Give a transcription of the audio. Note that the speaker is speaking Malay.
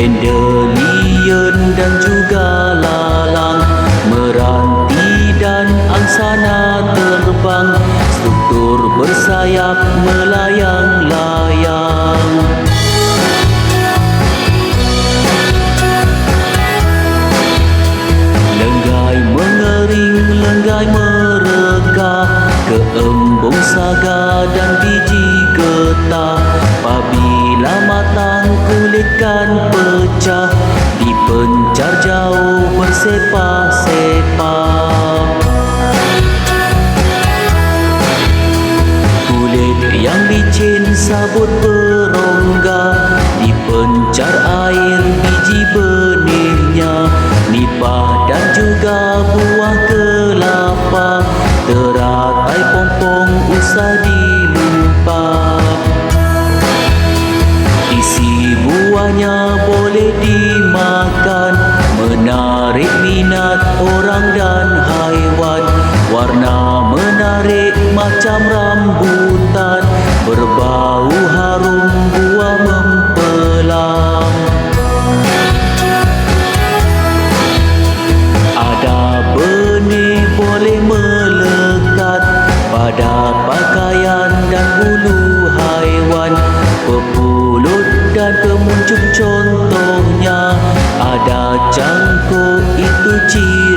dandelion dan juga lalang, meranti dan angsana terbang, struktur bersayap melayang-layang. Lenggai mengering, lenggai mereka, keembung saga dan biji getah. Apabila matang kulitkan pecah, dipencar jauh bersepah-sepah. Kulit yang licin sabut berongga, dipencar air biji benihnya. Nipah dan juga buah kelapa, teratai pompong usah dilupa. Isi buahnya boleh dimakan, menarik minat orang dan haiwan. Warna menarik macam rambutan, berbau harum buah mempelang. Ada benih boleh melekat pada pakaian dan bulu haiwan. Pepulut dan kemuncung contohnya, ada cangkuk itu ciri